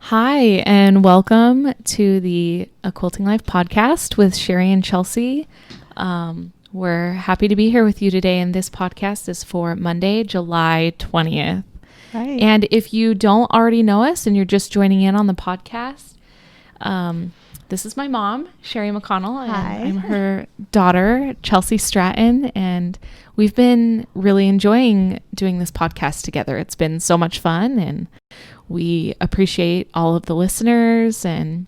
Hi, and welcome to the A Quilting Life podcast with Sherri and Chelsi. We're happy to be here with you today, and this podcast is for Monday, July 20th. Right. And if you don't already know us and you're just joining in on the podcast, this is my mom, Sherri McConnell, and Hi. I'm her daughter, Chelsi Stratton, and we've been really enjoying doing this podcast together. It's been so much fun, and we appreciate all of the listeners and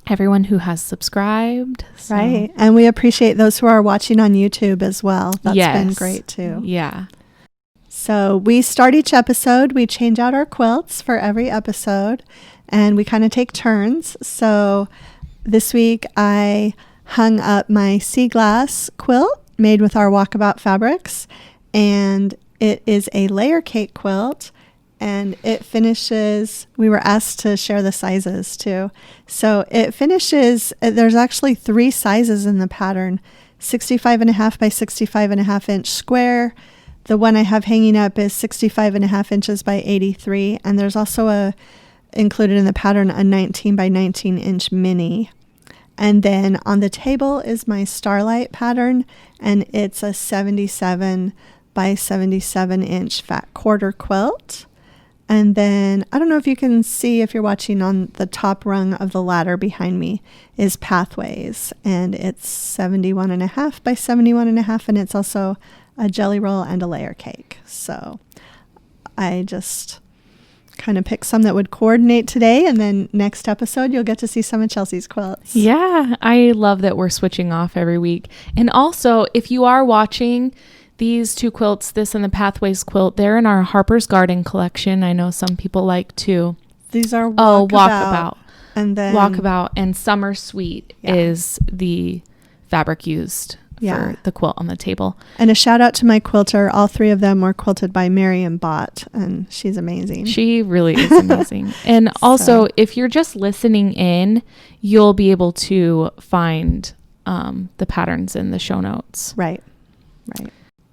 everyone who has subscribed. So. Right. And we appreciate those who are watching on YouTube as well. That's been great too. Yeah. So we start each episode. We change out our quilts for every episode and we kind of take turns. So this week I hung up my sea glass quilt made with our walkabout fabrics, and it is a layer cake quilt. And it finishes, we were asked to share the sizes too. So it finishes, there's actually 3 sizes in the pattern, 65.5 by 65.5 inch square. The one I have hanging up is 65.5 inches by 83. And there's also included in the pattern, a 19 by 19 inch mini. And then on the table is my Starlight Pattern, and it's a 77 by 77 inch fat quarter quilt. And then, I don't know if you can see if you're watching on the top rung of the ladder behind me is Pathways. And it's 71.5 by 71.5. And it's also a jelly roll and a layer cake. So I just kind of picked some that would coordinate today. And then next episode, you'll get to see some of Chelsi's quilts. Yeah, I love that we're switching off every week. And also, if you are watching these 2 quilts, this and the Pathways quilt, they're in our Harper's Garden collection. I know some people like to. These are walkabout. And then walkabout and Summer Sweet is the fabric used for the quilt on the table. And a shout out to my quilter. All 3 of them were quilted by Miriam Bott, and she's amazing. She really is amazing. And also, if you're just listening in, you'll be able to find the patterns in the show notes. Right.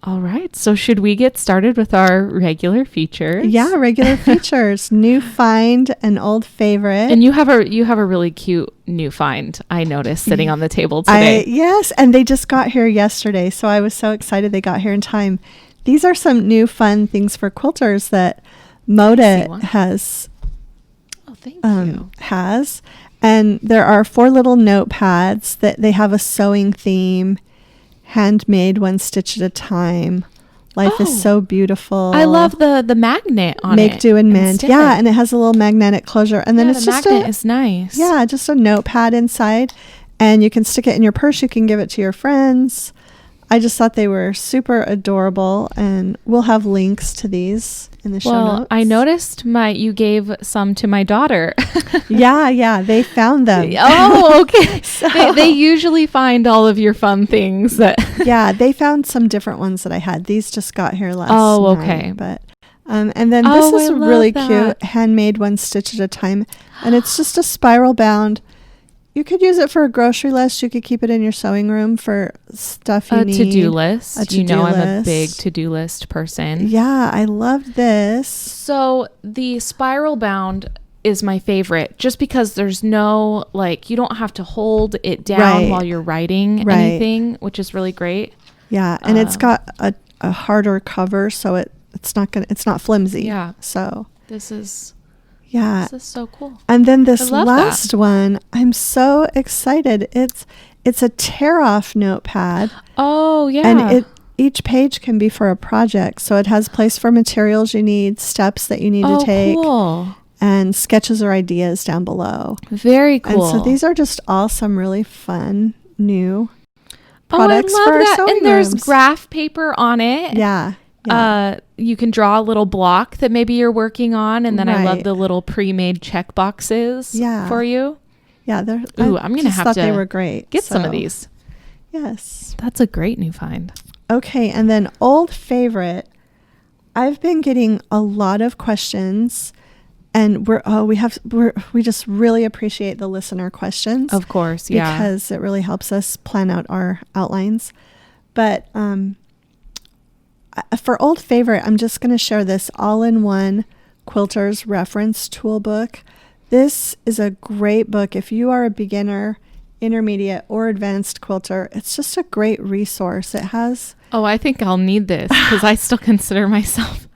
All right. So should we get started with our regular features? Yeah, regular features. New find and old favorite. And you have a really cute new find, I noticed, sitting on the table today. Yes, and they just got here yesterday, so I was so excited they got here in time. These are some new fun things for quilters that Moda has. Oh, thank you. Has. And there are 4 little notepads that they have a sewing theme. Handmade, 1 stitch at a time. Life is so beautiful. I love the magnet on it. Make, do, and mend. Yeah, and it has a little magnetic closure. And then it's the just magnet is nice. Yeah, just a notepad inside. And you can stick it in your purse. You can give it to your friends. I just thought they were super adorable. And we'll have links to these in the show notes. I noticed you gave some to my daughter. Yeah, they found them. Oh, okay. They usually find all of your fun things. Yeah, they found some different ones that I had. These just got here last night. Oh, okay. But and then this is really cute, handmade, 1 stitch at a time, and it's just a spiral bound. You could use it for a grocery list. You could keep it in your sewing room for stuff you need. A to-do list. I'm a big list. to-do list person. Yeah, I love this. So the spiral bound is my favorite just because there's no, you don't have to hold it down while you're writing anything, which is really great. Yeah, and it's got a harder cover, so it's not flimsy. Yeah. So this is so cool. And then this last one, I'm so excited. It's a tear-off notepad. Oh, yeah. And each page can be for a project. So it has place for materials you need, steps that you need to take. Cool. And sketches or ideas down below. Very cool. And so these are just all some really fun new products for our sewing And there's rooms. graph paper on it. Yeah. You can draw a little block that maybe you're working on, and then I love the little pre-made check boxes for you. Yeah, I'm gonna have to. They were great. Get some of these. Yes, that's a great new find. Okay, and then old favorite. I've been getting a lot of questions, and we just really appreciate the listener questions. Of course, yeah, because it really helps us plan out our outlines. But for old favorite, I'm just going to share this all-in-one Quilters reference toolbook This is a great book. If you are a beginner, intermediate, or advanced quilter, it's just a great resource. It has... Oh, I think I'll need this because I still consider myself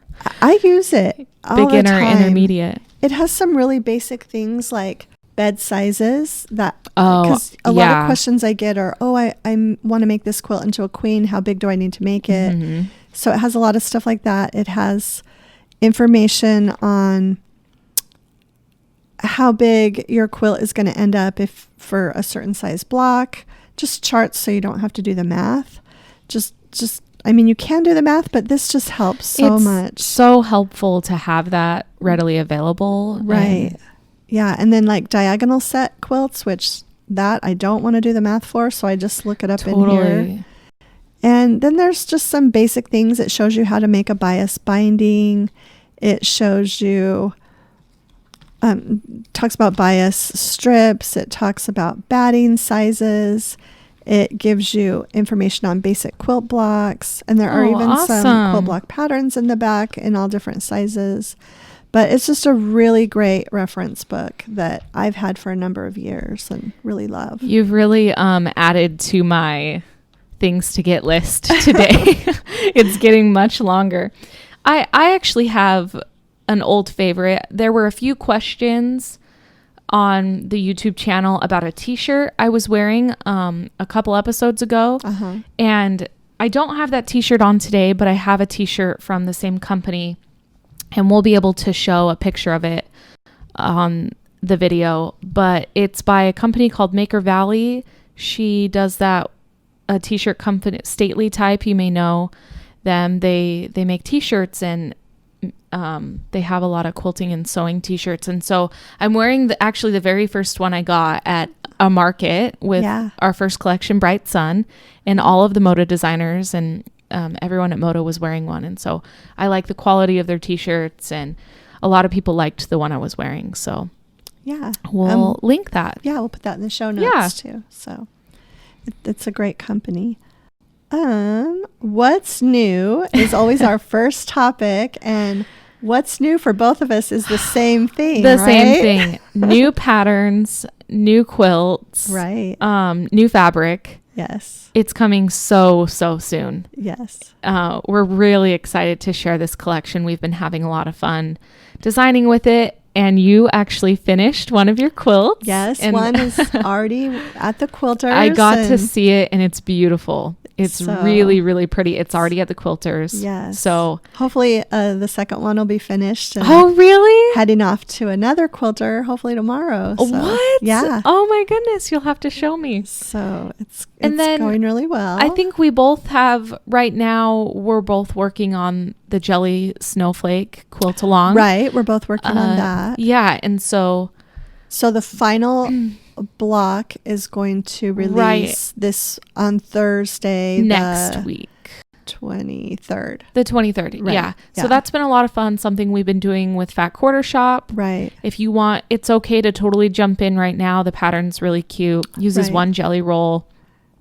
I use it all beginner, the time. intermediate. It has some really basic things like bed sizes that... Oh, because a lot of questions I get are, I want to make this quilt into a queen. How big do I need to make it? Mm-hmm. So it has a lot of stuff like that. It has information on how big your quilt is going to end up if for a certain size block. Just charts so you don't have to do the math. You can do the math, but this just helps so much. So helpful to have that readily available. Right. Yeah. And then like diagonal set quilts, which that I don't want to do the math for. So I just look it up in here. And then there's just some basic things. It shows you how to make a bias binding. It shows you, talks about bias strips. It talks about batting sizes. It gives you information on basic quilt blocks. And there are even some quilt block patterns in the back in all different sizes. But it's just a really great reference book that I've had for a number of years and really love. You've really added to my things to get list today. It's getting much longer. I actually have an old favorite. There were a few questions on the YouTube channel about a t-shirt I was wearing a couple episodes ago. And I don't have that t-shirt on today, but I have a t-shirt from the same company, and we'll be able to show a picture of it on the video. But it's by a company called Maker Valley. She does that a t-shirt company, Stately Type, you may know them. They make t-shirts, and they have a lot of quilting and sewing t-shirts. And so I'm wearing the very first one I got at a market with our first collection, Bright Sun, and all of the Moda designers and everyone at Moda was wearing one. And so I like the quality of their t-shirts, and a lot of people liked the one I was wearing. So we'll link that. Yeah, we'll put that in the show notes too. So it's a great company. What's new is always our first topic, and what's new for both of us is the same thing. Same thing. New patterns, new quilts, right? New fabric. Yes. It's coming so soon. Yes. We're really excited to share this collection. We've been having a lot of fun designing with it. And you actually finished one of your quilts. Yes, and one is already at the Quilters. I got to see it, and it's beautiful. It's really, really pretty. It's already at the Quilters. Yes. So hopefully the second one will be finished. Oh, really? Heading off to another quilter, hopefully tomorrow. So, what? Yeah. Oh my goodness. You'll have to show me. So it's going really well. I think we both have, right now, we're both working on the Jelly Snowflake quilt along. Right. We're both working on that. Yeah. And so the final block is going to release this on Thursday next week, 23rd. The 23rd. Right. Yeah. So that's been a lot of fun. Something we've been doing with Fat Quarter Shop. Right. If you want, it's okay to totally jump in right now. The pattern's really cute. Uses one jelly roll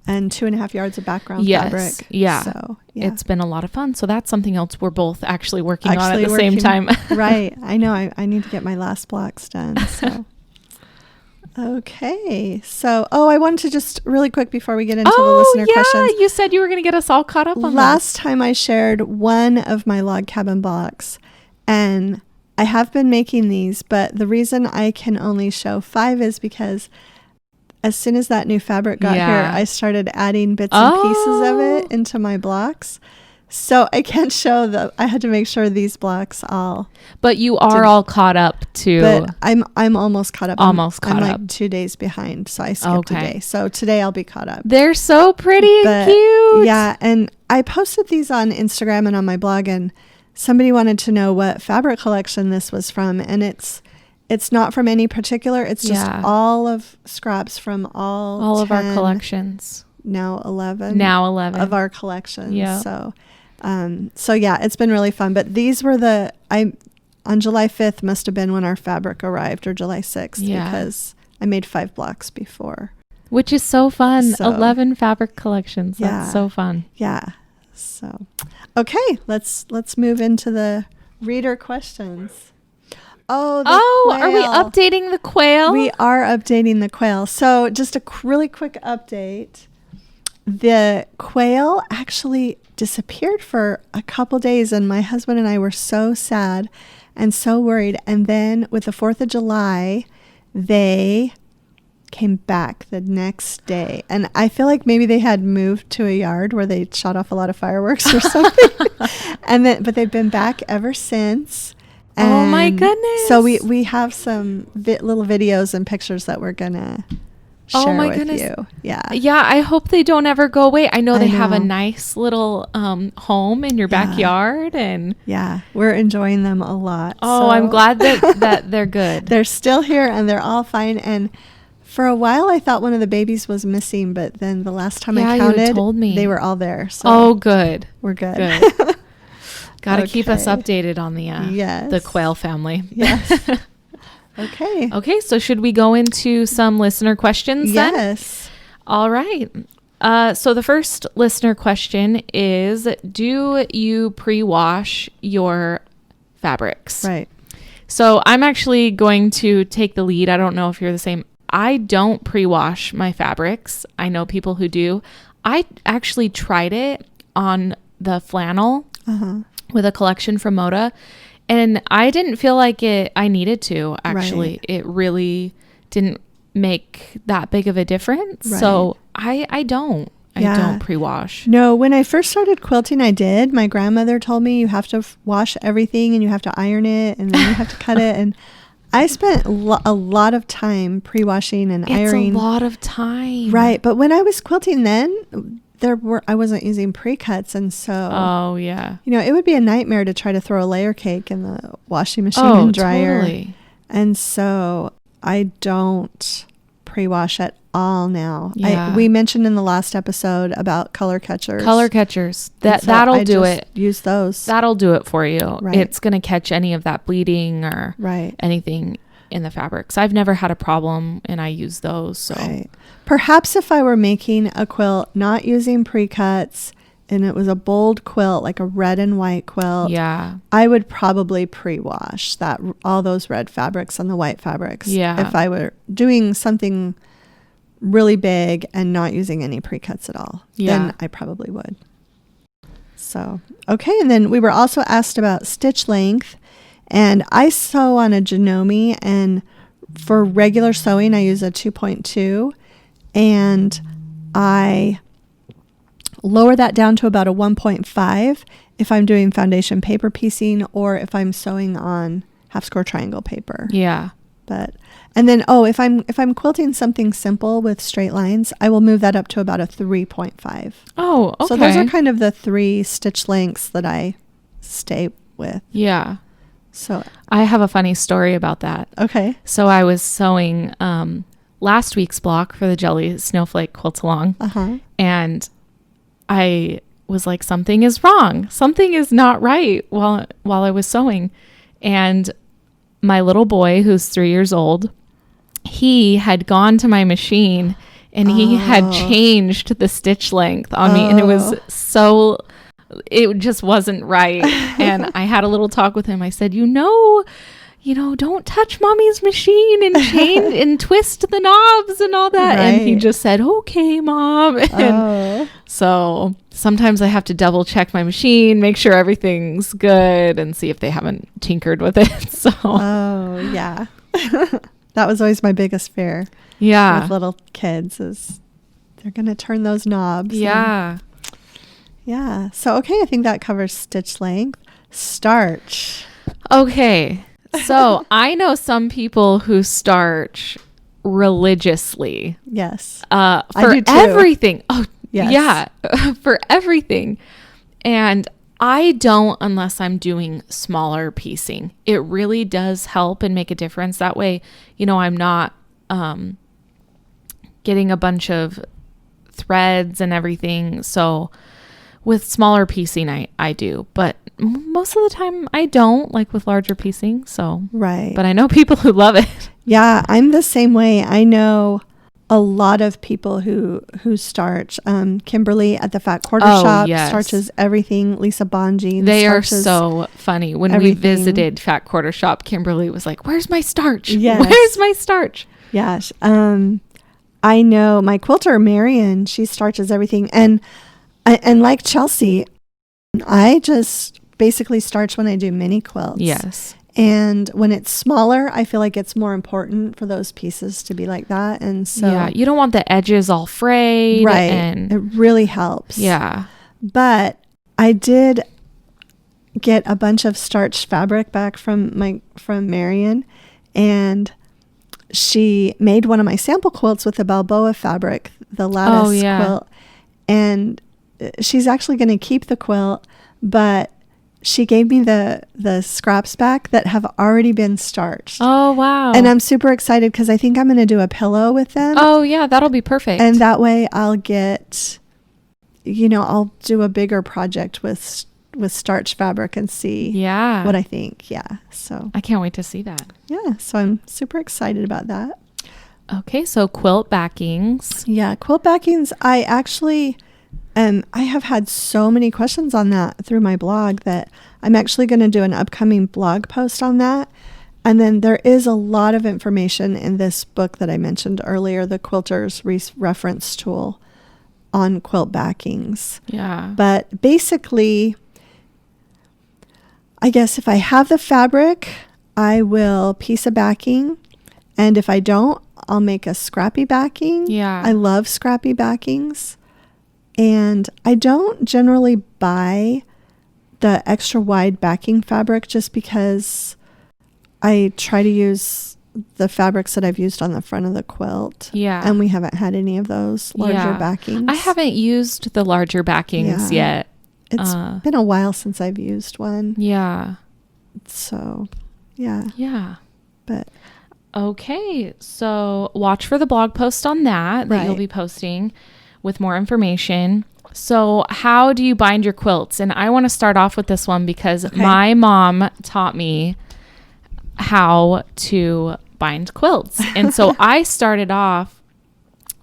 and 2.5 yards of background fabric. Yeah. So it's been a lot of fun. So that's something else we're both actually working on at the same time. Right. I know. I need to get my last blocks done. So. Okay. So, I wanted to just really quick before we get into the listener questions. You said you were going to get us all caught up on last time I shared one of my log cabin blocks, and I have been making these, but the reason I can only show 5 is because as soon as that new fabric got here, I started adding bits and pieces of it into my blocks. So I can't show I had to make sure these blocks all. But you are all caught up to. But I'm almost caught up. I'm up. like 2 days behind, so I skipped a day. So today I'll be caught up. They're so pretty and cute. Yeah, and I posted these on Instagram and on my blog, and somebody wanted to know what fabric collection this was from, and it's not from any particular. It's just all of scraps from all of our collections. Now 11 of our collection. Yeah. So it's been really fun. But these were on July 5th must have been when our fabric arrived, or July 6th, because I made 5 blocks before. Which is so fun. 11 fabric collections. That's so fun. Yeah. So, okay, let's move into the reader questions. Oh, are we updating the quail? We are updating the quail. So just a really quick update. The quail actually disappeared for a couple days, and my husband and I were so sad and so worried. And then with the 4th of July, they came back the next day. And I feel like maybe they had moved to a yard where they shot off a lot of fireworks or something. But they've been back ever since. And oh my goodness. So we have some little videos and pictures that we're going to share with you. Yeah. Yeah, I hope they don't ever go away. I know they have a nice little home in your backyard, and yeah, we're enjoying them a lot. Oh, so I'm glad that they're good. They're still here and they're all fine. And for a while I thought one of the babies was missing, but then the last time I counted, you told me. They were all there. So oh, good. We're good. Got to keep us updated on the quail family. Yes. Okay, so should we go into some listener questions then? Yes. All right. So the first listener question is, do you pre-wash your fabrics? Right. So I'm actually going to take the lead. I don't know if you're the same. I don't pre-wash my fabrics. I know people who do. I actually tried it on the flannel with a collection from Moda, and I didn't feel like I needed to, actually. Right. It really didn't make that big of a difference. Right. So I don't pre-wash. No, when I first started quilting, I did. My grandmother told me you have to wash everything and you have to iron it and then you have to cut it. And I spent a lot of time pre-washing and ironing. It's a lot of time. Right. But when I was quilting then, I wasn't using pre-cuts, and so it would be a nightmare to try to throw a layer cake in the washing machine and dryer. Totally. And so I don't pre-wash at all now. Yeah. We mentioned in the last episode about color catchers. That'll do it. Use those. That'll do it for you. Right. It's going to catch any of that bleeding or anything in the fabrics. I've never had a problem, and I use those. So perhaps if I were making a quilt not using pre-cuts and it was a bold quilt, like a red and white quilt, I would probably pre-wash all those red fabrics and the white fabrics. Yeah. If I were doing something really big and not using any pre-cuts at all, then I probably would. So, okay. And then we were also asked about stitch length. And I sew on a Janome, and for regular sewing, I use a 2.2, and I lower that down to about a 1.5 if I'm doing foundation paper piecing or if I'm sewing on half score triangle paper. Yeah. And then if I'm quilting something simple with straight lines, I will move that up to about a 3.5. Oh, okay. So those are kind of the 3 stitch lengths that I stay with. Yeah. So I have a funny story about that. Okay. So I was sewing last week's block for the Jelly Snowflake Quilt Along. And I was like, something is wrong. Something is not right while I was sewing. And my little boy, who's 3 years old, he had gone to my machine and he had changed the stitch length on me. And it was it just wasn't right. And I had a little talk with him. I said, don't touch mommy's machine and change and twist the knobs and all that. Right. And he just said, okay, mom. And so sometimes I have to double check my machine, make sure everything's good, and see if they haven't tinkered with it. So. Oh, yeah. That was always my biggest fear. Yeah. With little kids is they're going to turn those knobs. Yeah. Yeah. So, okay. I think that covers stitch length. Starch. Okay. So I know some people who starch religiously. Yes. For everything. Oh, yes. Yeah. For everything. And I don't unless I'm doing smaller piecing. It really does help and make a difference. That way, I'm not getting a bunch of threads and everything. So with smaller piecing, I do, but most of the time I don't, like with larger piecing. So, right. But I know people who love it. Yeah, I'm the same way. I know a lot of people who starch. Kimberly at the Fat Quarter Shop starches everything. Lisa Bonjean, they are so funny. When we visited Fat Quarter Shop, Kimberly was like, "Where's my starch? Yes. Where's my starch?" Yes. I know my quilter Marion, she starches everything, and like Chelsi, I just basically starch when I do mini quilts. Yes. And when it's smaller, I feel like it's more important for those pieces to be like that. And so you don't want the edges all frayed. Right. And it really helps. Yeah. But I did get a bunch of starched fabric back from Marion, and she made one of my sample quilts with the Balboa fabric, the lattice quilt. And she's actually going to keep the quilt, but she gave me the scraps back that have already been starched. Oh, wow. And I'm super excited because I think I'm going to do a pillow with them. Oh, yeah, that'll be perfect. And that way I'll get, I'll do a bigger project with starch fabric and see what I think. Yeah. So I can't wait to see that. Yeah. So I'm super excited about that. Okay. So quilt backings. Yeah. Quilt backings. I actually... I have had so many questions on that through my blog that I'm actually going to do an upcoming blog post on that. And then there is a lot of information in this book that I mentioned earlier, the Quilters reference tool on quilt backings. Yeah. But basically, I guess if I have the fabric, I will piece a backing. And if I don't, I'll make a scrappy backing. Yeah. I love scrappy backings. And I don't generally buy the extra wide backing fabric just because I try to use the fabrics that I've used on the front of the quilt. Yeah. And we haven't had any of those larger backings. I haven't used the larger backings yet. It's been a while since I've used one. Yeah. So, yeah. Yeah. But okay. So watch for the blog post on that you'll be posting with more information. So how do you bind your quilts? And I want to start off with this one because my mom taught me how to bind quilts. And so I started off,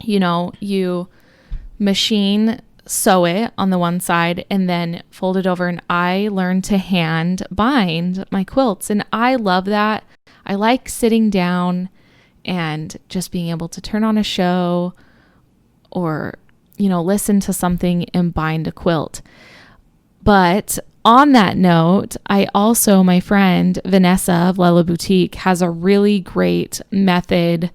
you machine sew it on the one side and then fold it over, and I learned to hand bind my quilts. And I love that. I like sitting down and just being able to turn on a show or listen to something and bind a quilt. But on that note, my friend Vanessa of Lella Boutique has a really great method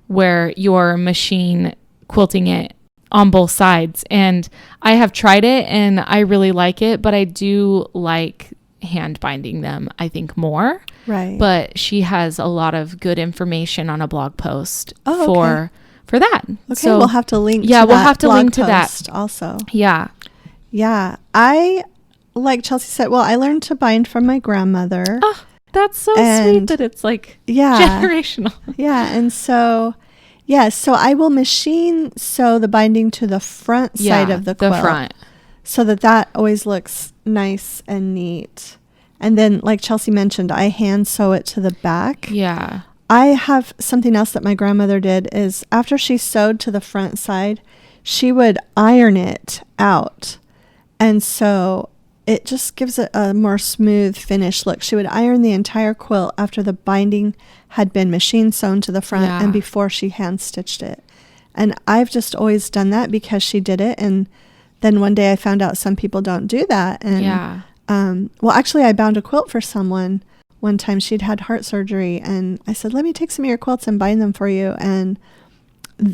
where you're machine quilting it on both sides. And I have tried it and I really like it, but I do like hand binding them, I think, more. Right. But she has a lot of good information on a blog post for that. Okay, so we'll have to link to we'll have to link to that also. Yeah. Yeah. I, like Chelsi said, I learned to bind from my grandmother. Oh, that's so sweet that it's like generational. Yeah. And so, so I will machine sew the binding to the front side of the quilt. The front. So that always looks nice and neat. And then, like Chelsi mentioned, I hand sew it to the back. Yeah. I have something else that my grandmother did is after she sewed to the front side, she would iron it out. And so it just gives it a more smooth finish look. She would iron the entire quilt after the binding had been machine sewn to the front and before she hand stitched it. And I've just always done that because she did it. And then one day I found out some people don't do that. And actually I bound a quilt for someone one time. She'd had heart surgery, and I said, let me take some of your quilts and bind them for you. And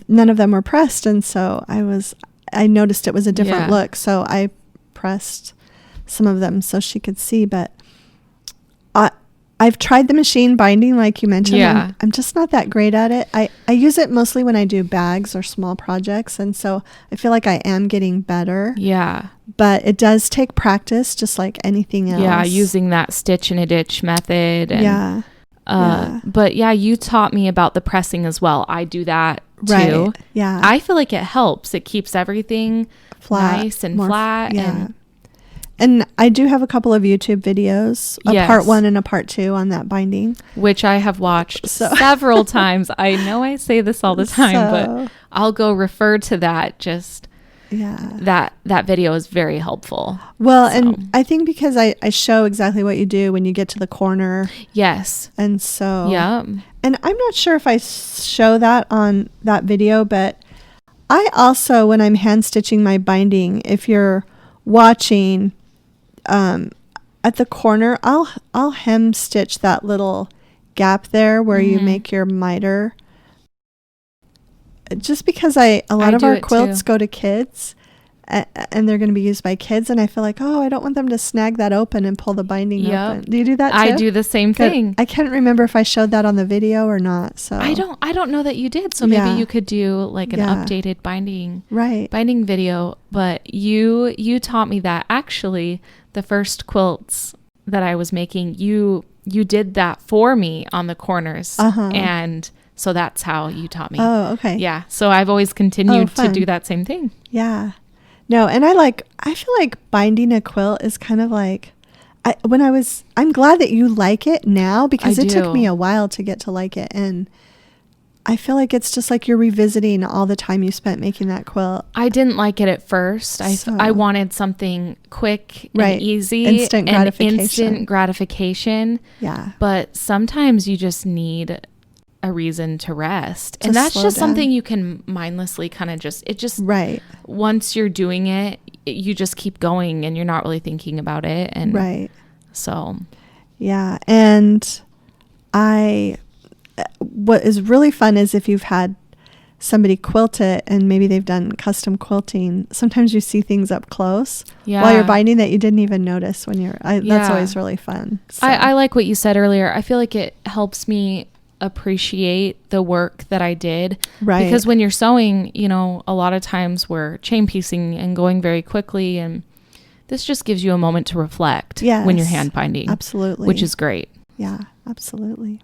none of them were pressed. And so I noticed it was a different look. So I pressed some of them so she could see. But I've tried the machine binding, like you mentioned. Yeah. I'm just not that great at it. I use it mostly when I do bags or small projects. And so I feel like I am getting better. Yeah. But it does take practice, just like anything else. Yeah, using that stitch in a ditch method. And, But you taught me about the pressing as well. I do that too. Right. Yeah. I feel like it helps. It keeps everything nice and flat. Yeah. And I do have a couple of YouTube videos, a Yes. part 1 and a part 2 on that binding. Which I have watched several times. I know I say this all the time, but I'll go refer to that. Just that video is very helpful. Well, and I think because I show exactly what you do when you get to the corner. Yes. And so, yeah. And I'm not sure if I show that on that video, but I also, when I'm hand stitching my binding, if you're watching, at the corner, I'll hem stitch that little gap there where you make your miter. Just because a lot of our quilts go to kids, and they're going to be used by kids, and I feel like, I don't want them to snag that open and pull the binding open. Do you do that too? I do the same thing. I can't remember if I showed that on the video or not. So I don't know that you did. So maybe you could do like an updated binding video. But you taught me that. Actually, the first quilts that I was making, you did that for me on the corners, and so that's how you taught me. Oh, okay. Yeah. So I've always continued to do that same thing. Yeah. No, and I feel like binding a quilt is kind of like, I'm glad that you like it now, because it took me a while to get to like it. And I feel like it's just like you're revisiting all the time you spent making that quilt. I didn't like it at first. I wanted something quick and easy. Instant gratification. Yeah. But sometimes you just need a reason to rest. And that's just something you can mindlessly kind of once you're doing it, you just keep going and you're not really thinking about it. And so. Yeah. And what is really fun is if you've had somebody quilt it and maybe they've done custom quilting, sometimes you see things up close while you're binding that you didn't even notice when that's always really fun. So. I like what you said earlier. I feel like it helps me appreciate the work that I did. Right. Because when you're sewing, a lot of times we're chain piecing and going very quickly, and this just gives you a moment to reflect when you're hand binding. Absolutely. Which is great. Yeah, absolutely.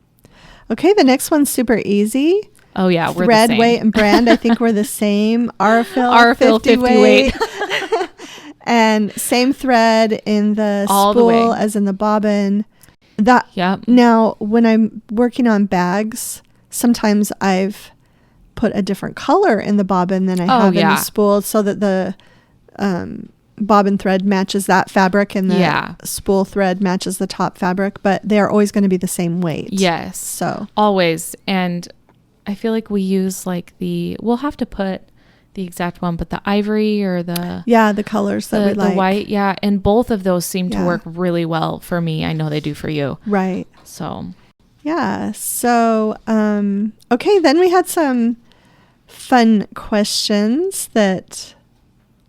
Okay, the next one's super easy. Oh yeah, we're thread, the same. weight, and brand. I think we're the same. Arafil 50 weight. And same thread in the spool as in the bobbin. Now, when I'm working on bags, sometimes I've put a different color in the bobbin than I have in the spool, so that the bobbin thread matches that fabric and the spool thread matches the top fabric, but they're always going to be the same weight. Yes. So always. And I feel like we use we'll have to put the exact one, but the ivory or the colors that we like. The white. Yeah. And both of those seem to work really well for me. I know they do for you. Right. So. Yeah. So, okay. Then we had some fun questions that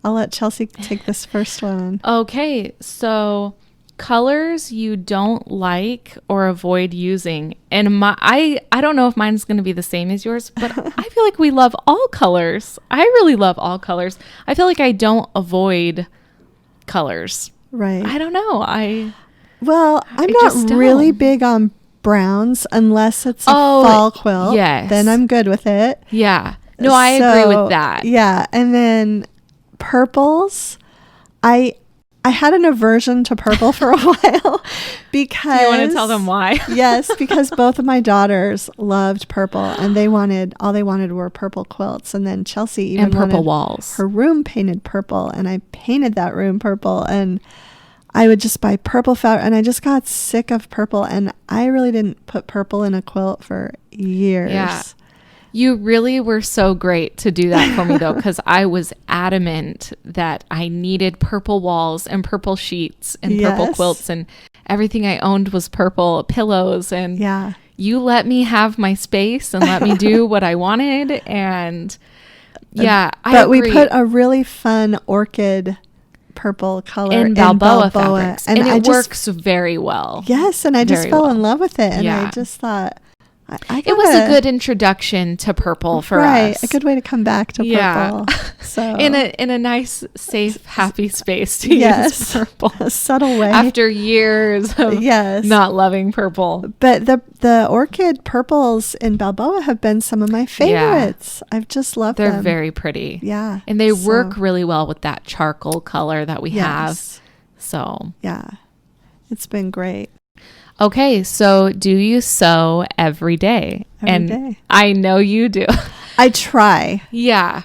I'll let Chelsea take this first one. Okay. So colors you don't like or avoid using. And I don't know if mine's going to be the same as yours, but I feel like we love all colors. I really love all colors. I feel like I don't avoid colors. Right. I don't know. I'm not really big on browns unless it's a fall quilt. Yes. Then I'm good with it. Yeah. No, I agree with that. Yeah. And then purples, I had an aversion to purple for a while because... Do you want to tell them why? Yes, because both of my daughters loved purple and all they wanted were purple quilts. And then Chelsea even purple walls. Her room painted purple, and I painted that room purple, and I would just buy purple fabric, and I just got sick of purple, and I really didn't put purple in a quilt for years. Yeah. You really were so great to do that for me, though, because I was adamant that I needed purple walls and purple sheets and purple quilts, and everything I owned was purple pillows. And you let me have my space and let me do what I wanted. And I agree. We put a really fun orchid purple color in Balboa fabrics, and it works very well. Yes, and I just fell in love with it, and I just thought... it was a good introduction to purple for us. Right, a good way to come back to purple. So in a nice, safe, happy space to use purple. A subtle way. After years of not loving purple. But the orchid purples in Balboa have been some of my favorites. I've just loved them. They're very pretty. Yeah. And they work really well with that charcoal color that we have. So yeah, it's been great. Okay, so do you sew every day? Every day. I know you do. I try. Yeah.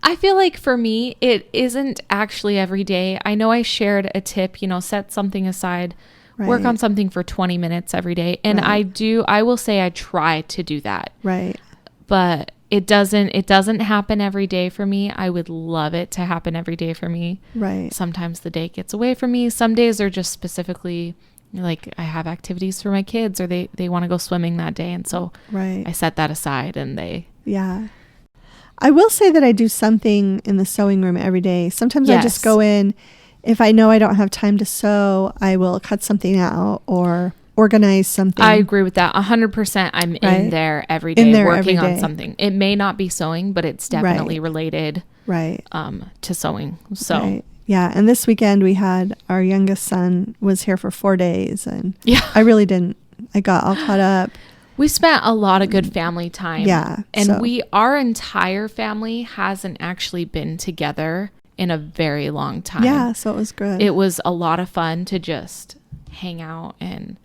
I feel like for me, it isn't actually every day. I know I shared a tip, set something aside, work on something for 20 minutes every day. And I will say I try to do that. Right. But it doesn't happen every day for me. I would love it to happen every day for me. Right. Sometimes the day gets away from me. Some days are just specifically like I have activities for my kids or they want to go swimming that day. And so I set that aside and yeah. I will say that I do something in the sewing room every day. Sometimes I just go in. If I know I don't have time to sew, I will cut something out or organize something. I agree with that. 100%. I'm in there every day working on something. It may not be sewing, but it's definitely related to sewing. So yeah. And this weekend we had our youngest son was here for 4 days and I got all caught up. We spent a lot of good family time. Yeah. And our entire family hasn't actually been together in a very long time. Yeah. So it was good. It was a lot of fun to just hang out and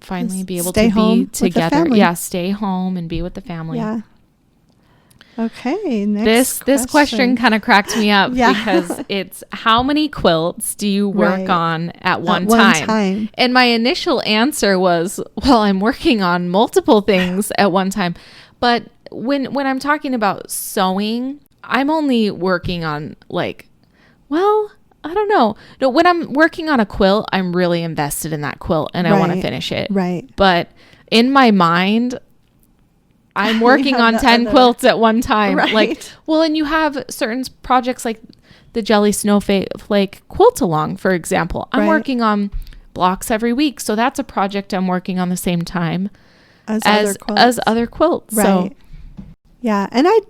finally be able to be together. Yeah. Stay home and be with the family. Yeah. Okay. Next this question kind of cracked me up because it's how many quilts do you work on at one time? And my initial answer was, well, I'm working on multiple things at one time. But when I'm talking about sewing, I'm only working on I don't know. No, when I'm working on a quilt, I'm really invested in that quilt and I want to finish it. Right. But in my mind, I'm working on 10 quilts at one time. Right. And you have certain projects like the Jelly Snowflake quilt along, for example. I'm working on blocks every week. So that's a project I'm working on the same time as other quilts. Right. So, yeah. And I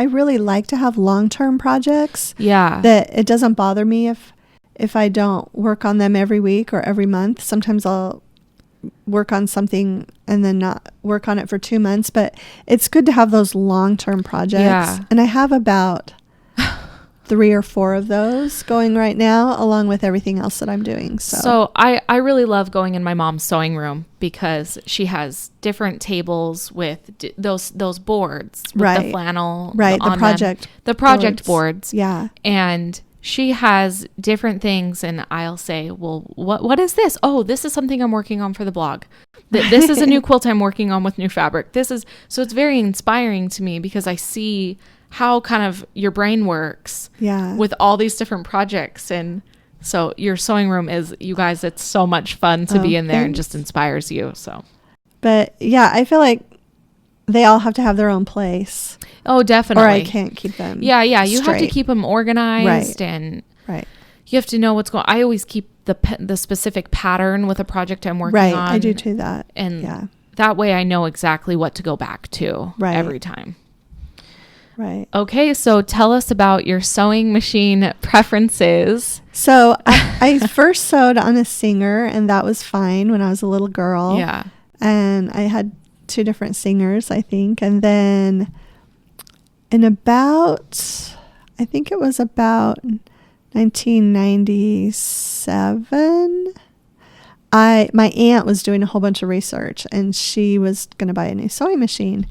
really like to have long-term projects. Yeah. That it doesn't bother me if I don't work on them every week or every month. Sometimes I'll work on something and then not work on it for 2 months, but it's good to have those long-term projects. And I have about 3 or 4 of those going right now, along with everything else that I'm doing. So I really love going in my mom's sewing room because she has different tables with those boards with the flannel, the project boards. Yeah. And she has different things and I'll say, well, what is this? Oh, this is something I'm working on for the blog. This is a new quilt I'm working on with new fabric. So it's very inspiring to me because I see how kind of your brain works with all these different projects. And so your sewing room is, you guys, it's so much fun to be in there and just inspires you. So, but yeah, I feel like they all have to have their own place. Oh, definitely. Or I can't keep them. Yeah. You have to keep them organized and you have to know what's going on. I always keep the specific pattern with a project I'm working on. Right. I do too that. And that way I know exactly what to go back to every time. Right. Okay. So tell us about your sewing machine preferences. So I first sewed on a Singer and that was fine when I was a little girl. Yeah. And I had 2 different Singers, I think. And then in about 1997, my aunt was doing a whole bunch of research and she was going to buy a new sewing machine.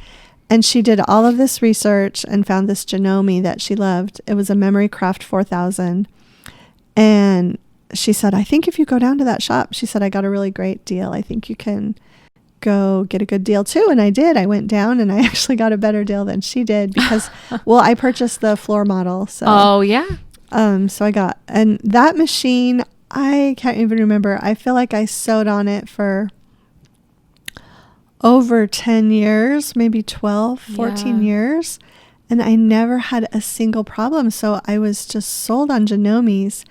And she did all of this research and found this Janome that she loved. It was a Memory Craft 4000. And she said, I think if you go down to that shop, she said, I got a really great deal. I think you can go get a good deal too. And I did. I went down and I actually got a better deal than she did because, I purchased the floor model. So, oh yeah. And that machine, I can't even remember. I feel like I sewed on it for over 10 years, maybe 12, 14 years. And I never had a single problem. So I was just sold on Janomes.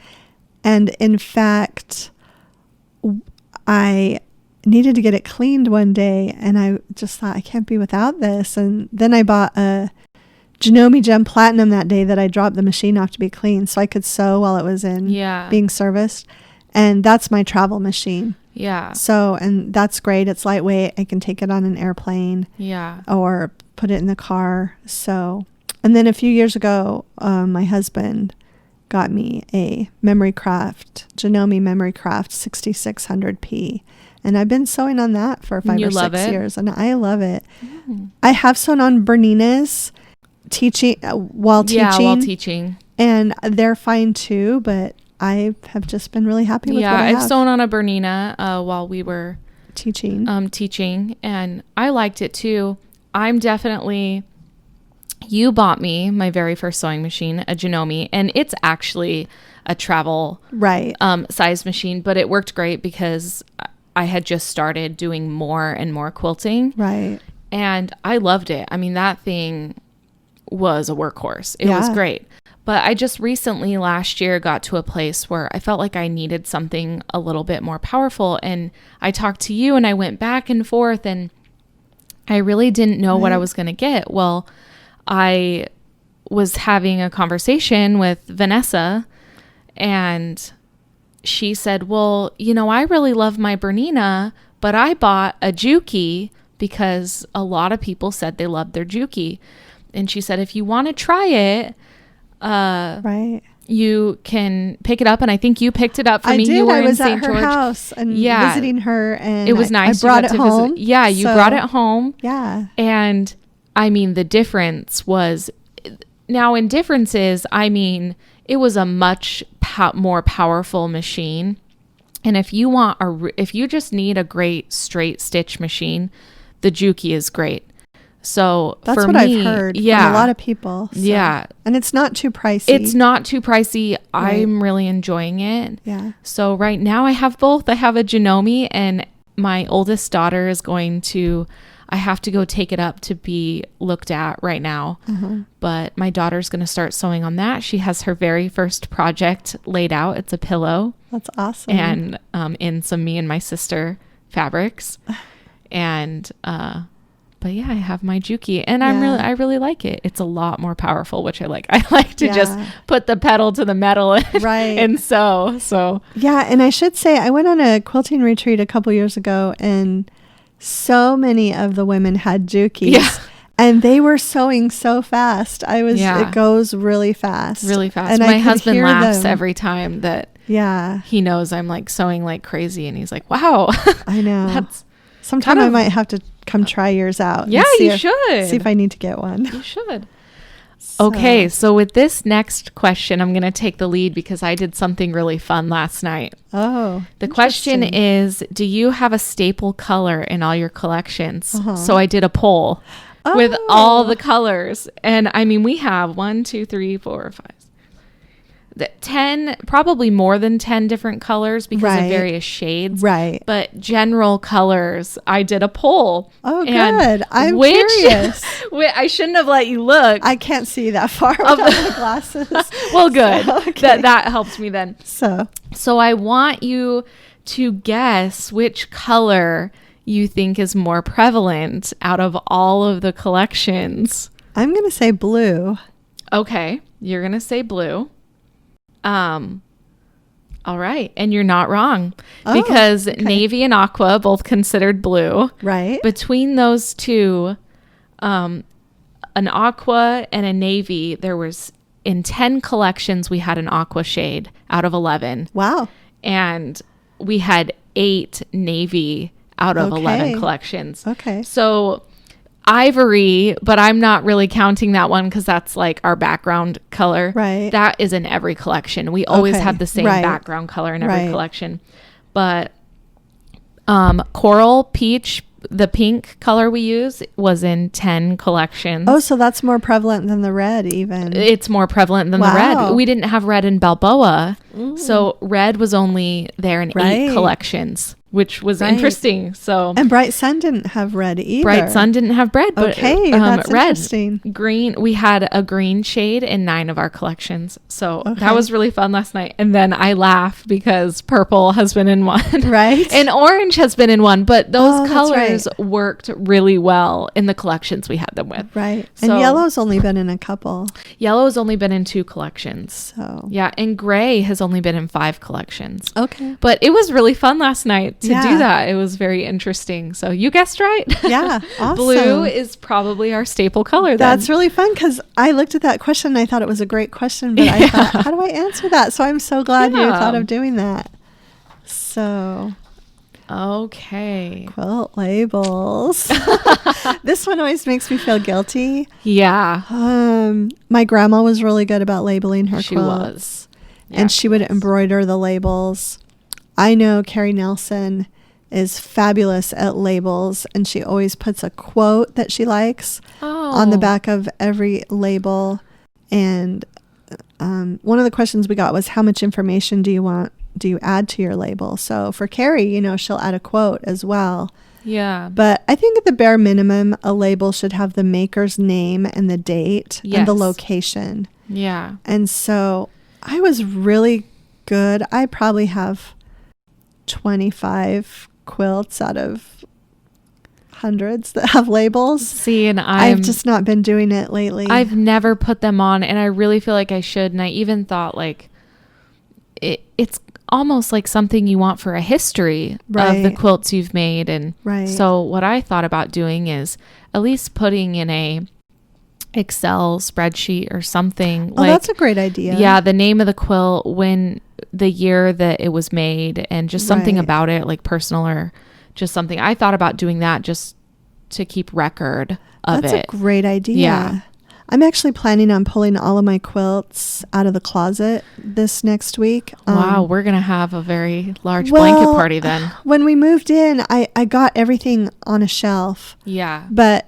And in fact, I needed to get it cleaned one day and I just thought I can't be without this. And then I bought a Janome Gem Platinum that day that I dropped the machine off to be cleaned so I could sew while it was in being serviced. And that's my travel machine. Yeah. So, and that's great. It's lightweight. I can take it on an airplane. Yeah. Or put it in the car. So, and then a few years ago, my husband got me a Memory Craft, Janome Memory Craft 6600P. And I've been sewing on that for 5 or 6 years, and I love it. I have sewn on Bernina's while teaching. Yeah, while teaching. And they're fine too, but I have just been really happy with what I have. I've sewn on a Bernina while we were teaching, and I liked it too. You bought me my very first sewing machine, a Janome, and it's actually a travel size machine, but it worked great because I had just started doing more and more quilting. Right. And I loved it. I mean, that thing was a workhorse. It was great. But I just recently last year got to a place where I felt like I needed something a little bit more powerful. And I talked to you and I went back and forth and I really didn't know what I was going to get. Well, I was having a conversation with Vanessa and she said, well, I really love my Bernina, but I bought a Juki because a lot of people said they loved their Juki. And she said, if you want to try it, you can pick it up. And I think you picked it up for me. I did. You were I was in at St. her George. house and visiting her, and it was nice. I brought it home. Yeah, you brought it home. Yeah. And I mean, the difference was, now in differences, I mean, it was a much more powerful machine. And if you want if you just need a great straight stitch machine, the Juki is great. So that's for what me, I've heard from a lot of people. So. Yeah. And it's not too pricey. It's not too pricey. Right. I'm really enjoying it. Yeah. So right now I have both. I have a Janome and my oldest daughter is I have to go take it up to be looked at right now. But my daughter's going to start sewing on that. She has her very first project laid out. It's a pillow. That's awesome. And in some me and my sister fabrics. And but yeah, I have my Juki and I really like it. It's a lot more powerful, which I like. I like to just put the pedal to the metal and sew. So yeah, and I should say I went on a quilting retreat a couple years ago and so many of the women had Jukis. Yeah. And they were sewing so fast. It goes really fast. Really fast. And my husband laughs every time that Yeah. He knows I'm like sewing like crazy, and he's like, "Wow." I know. Sometime I might have to come try yours out. Yeah, you should. See if I need to get one. You should. Okay, so with this next question, I'm going to take the lead because I did something really fun last night. Oh, the question is, do you have a staple color in all your collections? So I did a poll with all the colors. And I mean, we have 10, probably more than 10 different colors because of various shades. Right. But general colors, I did a poll. Oh, good. I'm curious. I shouldn't have let you look. I can't see that far without the glasses. Well, good. So, okay. That helps me then. So I want you to guess which color you think is more prevalent out of all of the collections. I'm going to say blue. Okay. You're going to say blue. All right. And you're not wrong because navy and aqua both considered blue. Right. Between those two, an aqua and a navy, there was in 10 collections, we had an aqua shade out of 11. Wow. And we had 8 navy out of 11 collections. Okay. So ivory, but I'm not really counting that one because that's like our background color. Right. That is in every collection. We always have the same background color in every collection. But coral, peach, the pink color we use was in 10 collections. Oh, so that's more prevalent than the red even. It's more prevalent than the red. We didn't have red in Balboa. So red was only there in 8 collections, which was interesting. So and Bright Sun didn't have red either. Bright Sun didn't have red, but that's red, interesting. Green. We had a green shade in 9 of our collections. So that was really fun last night. And then I laugh because purple has been in 1, right? And orange has been in 1. But those colors worked really well in the collections we had them with. Right. So, and yellow's only been in a couple. Yellow's only been in 2 collections. So yeah, and gray has only been in 5 collections. Okay. But it was really fun last night to Yeah. do that. It was very interesting. So you guessed right. Yeah. Awesome. Blue is probably our staple color then. That's really fun because I looked at that question and I thought it was a great question, but I thought, how do I answer that? So I'm so glad you thought of doing that. So... Okay. Quilt labels. This one always makes me feel guilty. Yeah. My grandma was really good about labeling her She quilts. was. Yeah, And she would embroider the labels. I know Carrie Nelson is fabulous at labels, and she always puts a quote that she likes on the back of every label. And one of the questions we got was, how much information do you add to your label? So for Carrie, she'll add a quote as well. Yeah. But I think at the bare minimum, a label should have the maker's name and the date and the location. Yeah. And so I was really good. I probably have 25 quilts out of hundreds that have labels. See, and I've just not been doing it lately. I've never put them on, and I really feel like I should. And I even thought like it's almost like something you want for a history of the quilts you've made. And so what I thought about doing is at least putting in a Excel spreadsheet or something. Oh, that's a great idea. Yeah, the name of the quilt, when the year that it was made, and just something about it, like personal or just something. I thought about doing that just to keep record of it. That's a great idea. Yeah. I'm actually planning on pulling all of my quilts out of the closet this next week. Wow, we're going to have a very large blanket party then. When we moved in, I got everything on a shelf. Yeah. But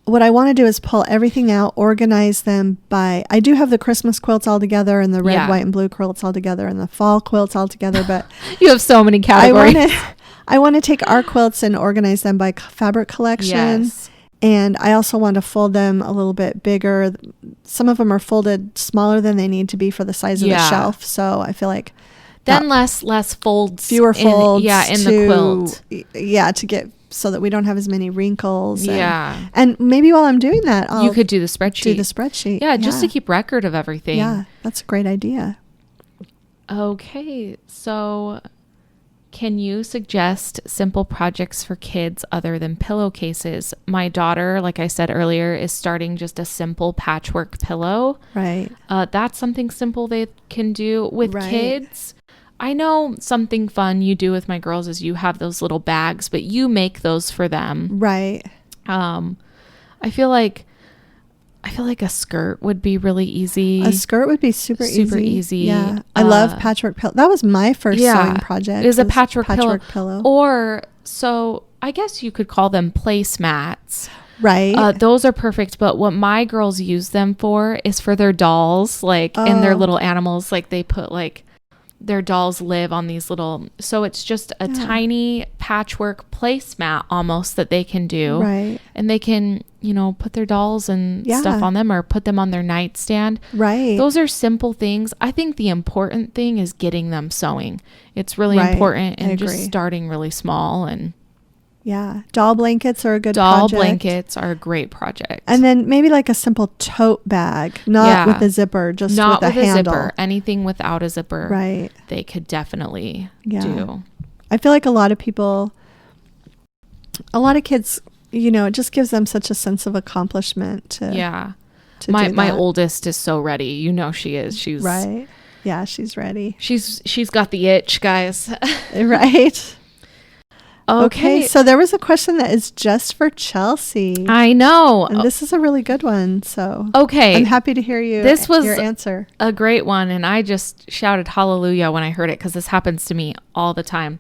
what I want to do is pull everything out, organize them by... I do have the Christmas quilts all together and the red, white, and blue quilts all together and the fall quilts all together, but... You have so many categories. I want to take our quilts and organize them by fabric collection. Yes. And I also want to fold them a little bit bigger. Some of them are folded smaller than they need to be for the size of the shelf. So I feel like then less folds, fewer folds, in the quilt. Yeah, to get so that we don't have as many wrinkles. Yeah, and maybe while I'm doing that, you could do the spreadsheet. Yeah, just to keep record of everything. Yeah, that's a great idea. Okay, so can you suggest simple projects for kids other than pillowcases? My daughter, like I said earlier, is starting just a simple patchwork pillow. Right. That's something simple they can do with kids. I know something fun you do with my girls is you have those little bags, but you make those for them. Right. I feel like a skirt would be really easy. A skirt would be super easy. Yeah. I love patchwork pillow. That was my first sewing project. It was a patchwork pillow. Or, so I guess you could call them placemats. Right. Those are perfect. But what my girls use them for is for their dolls, and their little animals. Like they put their dolls live on these little, so it's just a tiny patchwork placemat almost that they can do. Right. And they can, put their dolls and stuff on them or put them on their nightstand. Right. Those are simple things. I think the important thing is getting them sewing. It's really important, and just starting really small. And yeah, doll blankets are a good doll project. blankets are a great project. And then maybe like a simple tote bag, not with a zipper, just not with a handle. Zipper. Anything without a zipper, right? They could definitely do. I feel like a lot of kids, it just gives them such a sense of accomplishment. To my oldest is so ready. She is. She's right. Yeah, she's ready. She's got the itch, guys. Right. Okay, so there was a question that is just for Chelsi. I know. And this is a really good one. So okay, I'm happy to hear your answer. A great one, and I just shouted hallelujah when I heard it because this happens to me all the time.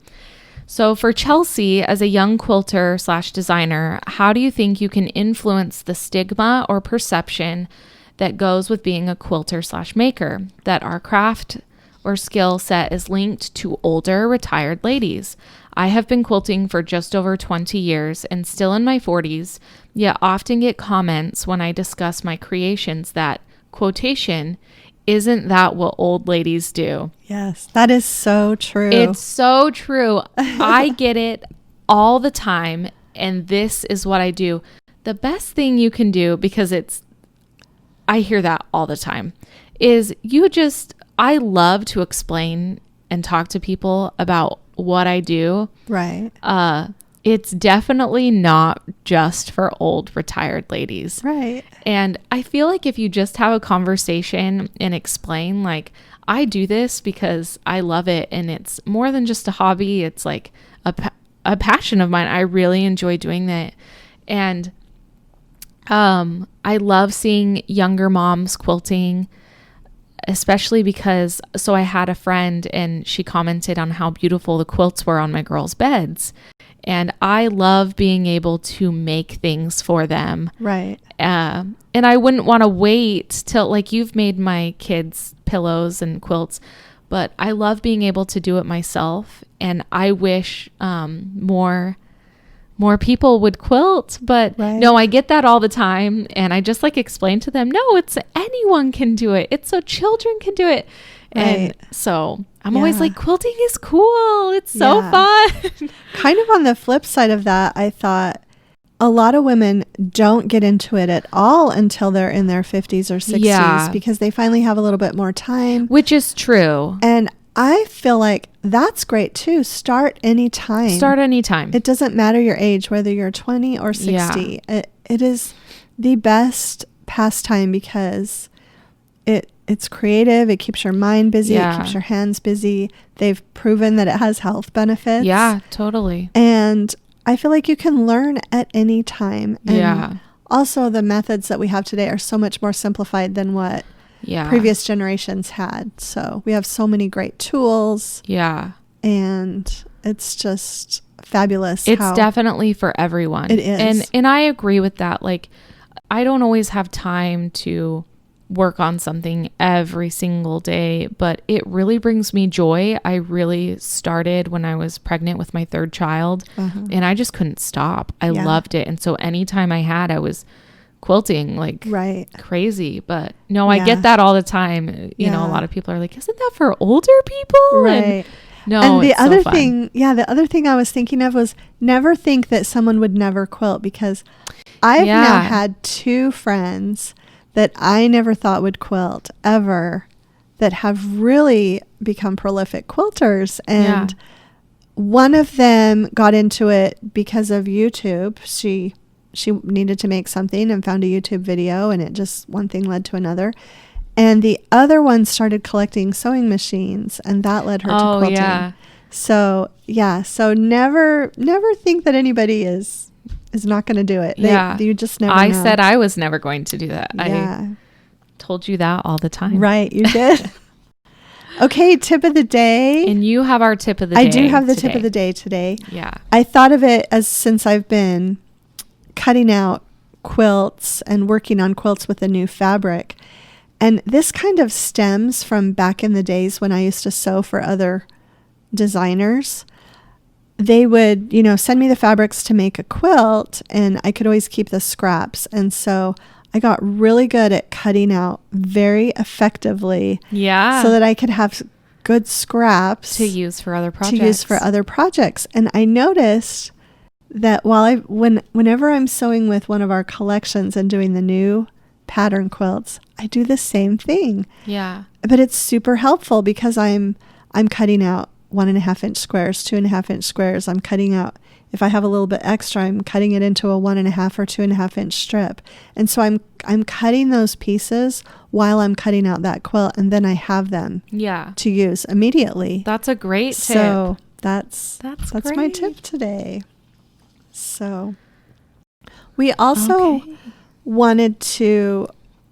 So for Chelsi, as a young quilter / designer, how do you think you can influence the stigma or perception that goes with being a quilter / maker, that our craft or skill set is linked to older retired ladies? I have been quilting for just over 20 years and still in my 40s, yet often get comments when I discuss my creations that, quotation, isn't that what old ladies do? Yes, that is so true. It's so true. I get it all the time, and this is what I do. The best thing you can do, because I hear that all the time, is you just I love to explain and talk to people about what I do. Right. It's definitely not just for old retired ladies. Right. And I feel like if you just have a conversation and explain, like, I do this because I love it, and it's more than just a hobby. It's like a passion of mine. I really enjoy doing that. And I love seeing younger moms quilting, especially because, so I had a friend and she commented on how beautiful the quilts were on my girls' beds. And I love being able to make things for them. Right. And I wouldn't want to wait till, like, you've made my kids pillows and quilts, but I love being able to do it myself. And I wish more people would quilt, but no, I get that all the time. And I just like explain to them, no, it's anyone can do it. It's so children can do it. And so I'm always like, quilting is cool. It's so fun. Kind of on the flip side of that, I thought a lot of women don't get into it at all until they're in their 50s or 60s because they finally have a little bit more time. Which is true. And I feel like that's great too. Start anytime. It doesn't matter your age, whether you're 20 or 60. It is the best pastime because it's creative. It keeps your mind busy. It keeps your hands busy. They've proven that it has health benefits. Yeah, totally. And I feel like you can learn at any time. And also the methods that we have today are so much more simplified than what previous generations had. So we have so many great tools. Yeah. And it's just fabulous. It's definitely for everyone. It is. And I agree with that. Like, I don't always have time to work on something every single day, but it really brings me joy. I really started when I was pregnant with my third child, and I just couldn't stop. I loved it. And so anytime I had, I was quilting like crazy. But no, I get that all the time. You know, a lot of people are like, isn't that for older people? Right. And no, and the it's other so thing, the other thing I was thinking of was never think that someone would never quilt, because I've now had 2 friends that I never thought would quilt ever that have really become prolific quilters. And one of them got into it because of YouTube. She needed to make something and found a YouTube video, and it just, one thing led to another. And the other one started collecting sewing machines, and that led her to quilting. So never think that anybody is not going to do it. You just never know. Said I was never going to do that. I told you that all the time. Right, you did. Okay, tip of the day. And you have our tip of the day. I do have the tip of the day today. Yeah. I thought of it as, since I've been cutting out quilts and working on quilts with a new fabric. And this kind of stems from back in the days when I used to sew for other designers. They would, send me the fabrics to make a quilt, and I could always keep the scraps. And so I got really good at cutting out very effectively. Yeah. So that I could have good scraps to use for other projects. And I noticed that whenever I'm sewing with one of our collections and doing the new pattern quilts, I do the same thing. Yeah. But it's super helpful because I'm cutting out 1.5 inch squares, 2.5 inch squares. I'm cutting out, if I have a little bit extra, I'm cutting it into a 1.5 or 2.5 inch strip. And so I'm cutting those pieces while I'm cutting out that quilt, and then I have them to use immediately. That's a great tip. So that's great. my tip today. So we also wanted to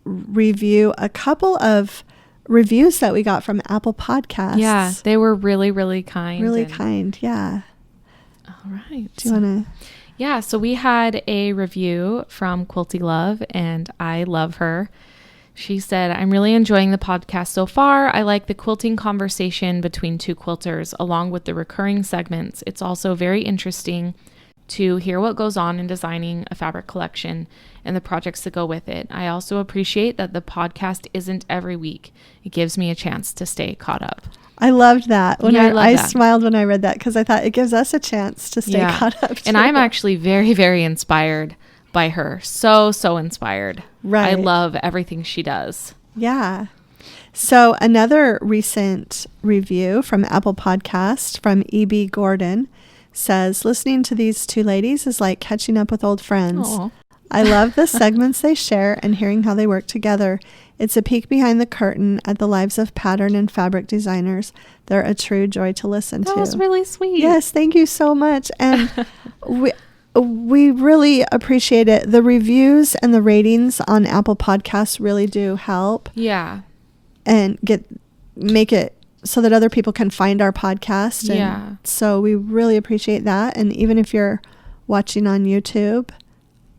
review a couple of reviews that we got from Apple Podcasts. Yeah, they were really, really kind. Really kind, yeah. All right. Do you want to? Yeah, so we had a review from Quilty Love, and I love her. She said, I'm really enjoying the podcast so far. I like the quilting conversation between 2 quilters, along with the recurring segments. It's also very interesting to hear what goes on in designing a fabric collection and the projects that go with it. I also appreciate that the podcast isn't every week. It gives me a chance to stay caught up. I loved that. I smiled when I read that, because I thought it gives us a chance to stay caught up too. And I'm actually very, very inspired by her. So inspired. Right. I love everything she does. Yeah. So another recent review from Apple Podcast from E.B. Gordon says, listening to these two ladies is like catching up with old friends. Aw. I love the segments they share and hearing how they work together. It's a peek behind the curtain at the lives of pattern and fabric designers. They're a true joy to listen to. That was really sweet. Yes, thank you so much. And we really appreciate it. The reviews and the ratings on Apple Podcasts really do help. Yeah. And make it so that other people can find our podcast. And yeah. So we really appreciate that. And even if you're watching on YouTube,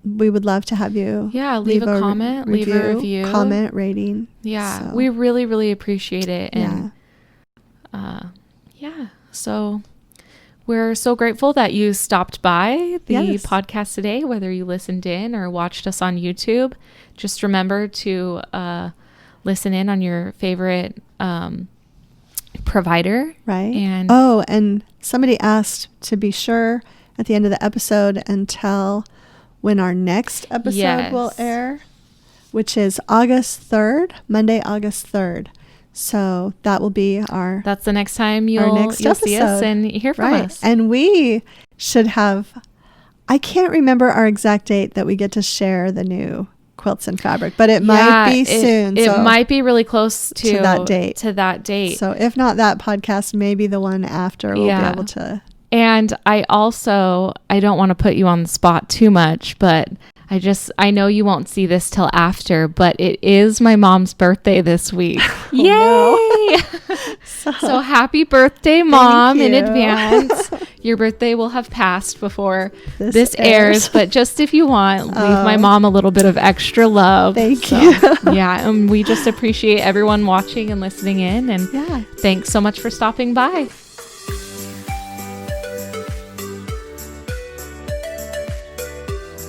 we would love to have you leave a comment, leave a review, comment, rating. Yeah, so we really, really appreciate it. And so we're so grateful that you stopped by the podcast today, whether you listened in or watched us on YouTube. Just remember to listen in on your favorite provider. Right. And somebody asked to be sure at the end of the episode and tell when our next episode will air, which is August 3rd, Monday, August 3rd. So that will be that's the next time you'll see us and hear from us. And we should have, I can't remember our exact date that we get to share the new quilts and fabric, but it might be soon. It might be really close to that date. So if not that podcast, maybe the one after we'll be able to. And I don't want to put you on the spot too much, but I know you won't see this till after, but it is my mom's birthday this week. Yay! No. So happy birthday, Mom, in advance. Your birthday will have passed before this airs, but just if you want, leave my mom a little bit of extra love. Thank you. Yeah, and we just appreciate everyone watching and listening in, and thanks so much for stopping by.